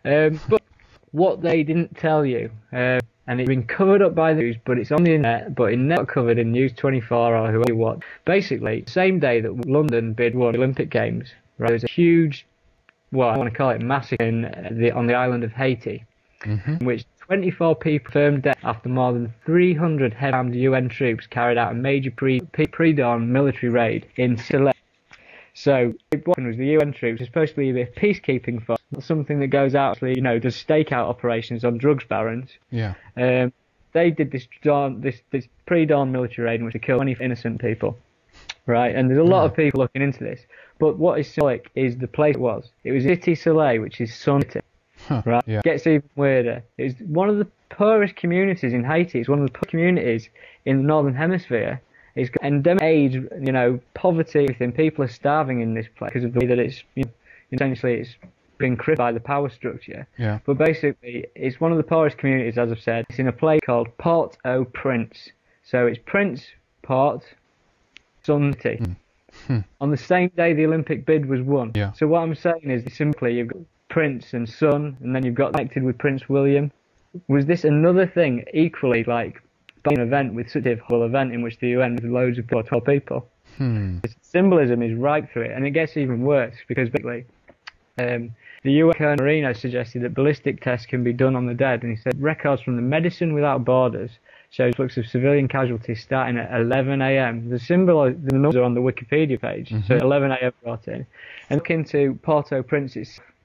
But what they didn't tell you, and it's been covered up by the news, but it's on the internet, but it never got covered in News 24 or whoever you want. Basically, same day that London won the Olympic Games, right, there was a huge, well, I want to call it massacre on the island of Haiti, in which 24 people confirmed death after more than 300 heavy armed UN troops carried out a major pre-dawn military raid in Sicily. So what happened was the UN troops are supposed to be a peacekeeping force, not something that goes out, does stakeout operations on drugs barons. Yeah. They did this pre-dawn military raid in which they killed 20 innocent people, right? And there's a lot of people looking into this. But what is symbolic is the place it was. It was Cité Soleil, which is Sun City, right? Yeah. Gets even weirder. It's one of the poorest communities in Haiti. It's one of the poorest communities in the Northern Hemisphere. It's got endemic age, poverty, everything. People are starving in this place because of the way that it's, essentially it's been crippled by the power structure. Yeah. But basically, it's one of the poorest communities, as I've said. It's in a place called Port-au-Prince. So it's Prince, Port, Sun City. On the same day the Olympic bid was won. Yeah. So what I'm saying is simply you've got Prince and Sun, and then you've got connected with Prince William. Was this another thing equally like an event with such a whole event in which the UN with loads of 12 people? The symbolism is right through it, and it gets even worse because basically the UN Colonel Marino suggested that ballistic tests can be done on the dead, and he said records from the Medicine Without Borders shows flux of civilian casualties starting at 11 a.m. The numbers are on the Wikipedia page, so 11 a.m. brought in. And look into Port-au-Prince.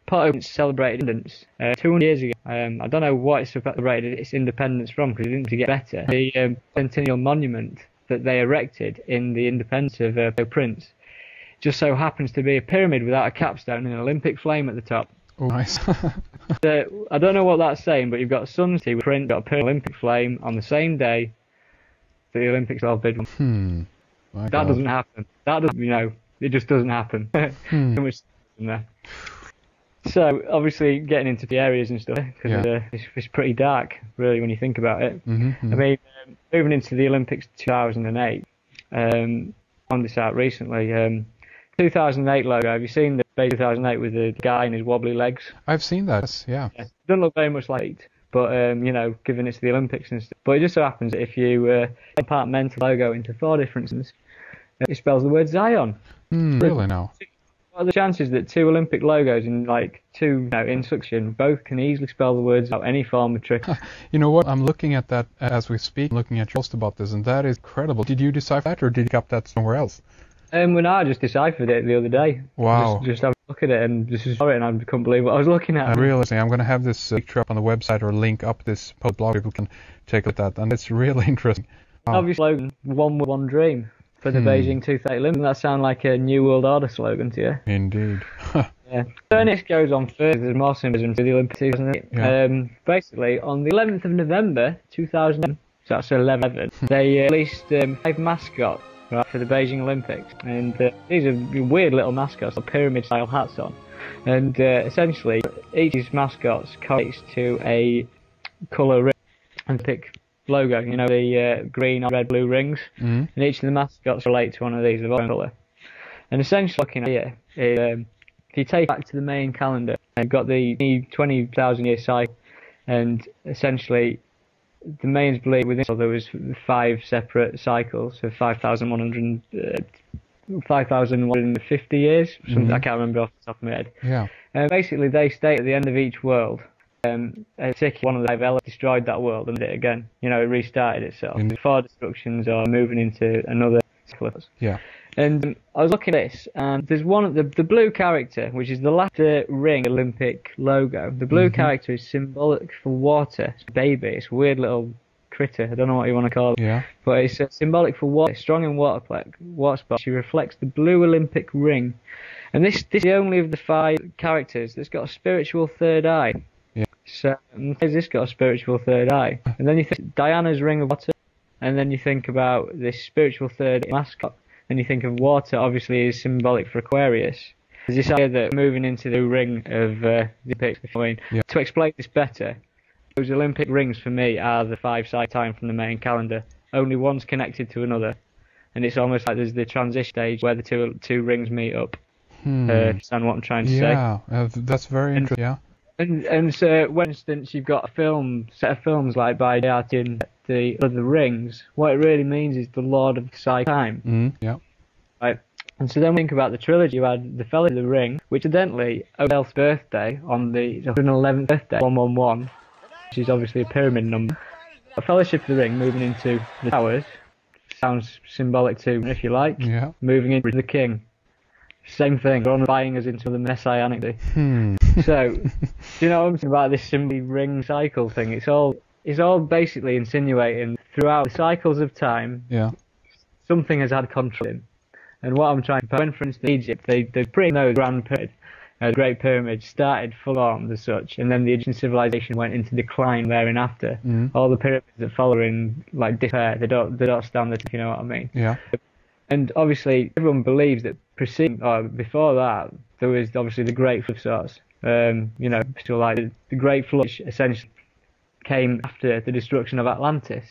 Port-au-Prince celebrated independence 200 years ago. I don't know what it's celebrated its independence from because it didn't get better. The centennial monument that they erected in the independence of Port-au-Prince just so happens to be a pyramid without a capstone and an Olympic flame at the top. Oh, nice. I don't know what that's saying, but you've got Sun City with print, got a Olympic flame on the same day that the Olympics are bid. That doesn't happen. That doesn't, it just doesn't happen. So much in there. So obviously getting into the areas and stuff, because it's pretty dark, really, when you think about it. I mean, moving into the Olympics 2008, found this out recently. 2008 logo. Have you seen the Beijing 2008 with the guy and his wobbly legs? I've seen that. Yeah. Doesn't look very much like it, but given it's the Olympics and stuff. But it just so happens that if you compartment the logo into 4 different things, it spells the word Zion. Really now? What are the chances that 2 Olympic logos in in succession both can easily spell the words without any form of trick? You know what? I'm looking at that as we speak, looking at your post about this, and that is incredible. Did you decipher that, or did you pick up that somewhere else? When I just deciphered it the other day. Wow. Just have a look at it and just saw it, and I couldn't believe what I was looking at. Really, I'm going to have this picture up on the website or link up this post blog. People can take a look at that, and it's really interesting. Wow. Obvious slogan, one dream for the Beijing 2008 Olympics. Doesn't that sound like a New World Order slogan to you? Indeed. Yeah. So this goes on further. There's more symbolism to the Olympics 2008. Yeah. Basically, on the 11th of November 2000, so that's 11, they released 5 mascots. Right, for the Beijing Olympics, and these are weird little mascots with pyramid-style hats on, and essentially each of these mascots correlates to a colour ring and Olympic logo. The green, red, blue rings, and each of the mascots relate to one of these of one colour. And essentially, looking at here, if you take it back to the main calendar, you've got the 20,000 year cycle, and essentially the Mayans believe within there was 5 separate cycles of 5,150 years. I can't remember off the top of my head. Yeah. Basically, they state at the end of each world, one of the 5 elements destroyed that world and did it again. It restarted itself. 4 destructions or moving into another cycle. Yeah. And I was looking at this, and there's one the blue character, which is the last ring Olympic logo. The blue character is symbolic for water. It's a baby. It's a weird little critter. I don't know what you want to call it. Yeah. But it's symbolic for water. Strong in water spots. She reflects the blue Olympic ring. And this is the only of the 5 characters that's got a spiritual third eye. Yeah. So has this got a spiritual third eye? And then you think Diana's ring of water, and then you think about this spiritual third mascot. And you think of water, obviously, is symbolic for Aquarius. There's this idea that moving into the ring of the Olympics. To explain this better, those Olympic rings for me are the 5 side time from the main calendar. Only one's connected to another, and it's almost like there's the transition stage where the two rings meet up. Understand what I'm trying to say? Yeah, that's very interesting. Yeah. And so, for instance, you've got a set of films like by Martin, the Lord of the Rings. What it really means is the Lord of Time. Yeah. Right. And so then we think about the trilogy. You had the Fellowship of the Ring, which incidentally, Odell's birthday on the 111th birthday, 111, which is obviously a pyramid number. A Fellowship of the Ring moving into the Towers sounds symbolic too, if you like. Yeah. Moving into the King. Same thing. They're on buying us into the messianic. So, do you know what I'm saying about this simply ring cycle thing? It's all basically insinuating throughout the cycles of time, Yeah. something has had control in. And what I'm trying to point, for instance, Egypt, they pretty know the Grand Pyramid, the Great Pyramid, started full armed as such, and then the Egyptian civilization went into decline thereafter. All the pyramids that follow in like disrepair, they don't stand the, if you know what I mean. Yeah. And obviously, everyone believes that preceding or before that, there was obviously the Great Flood of sorts. You know, so like the Great Flood essentially came after the destruction of Atlantis.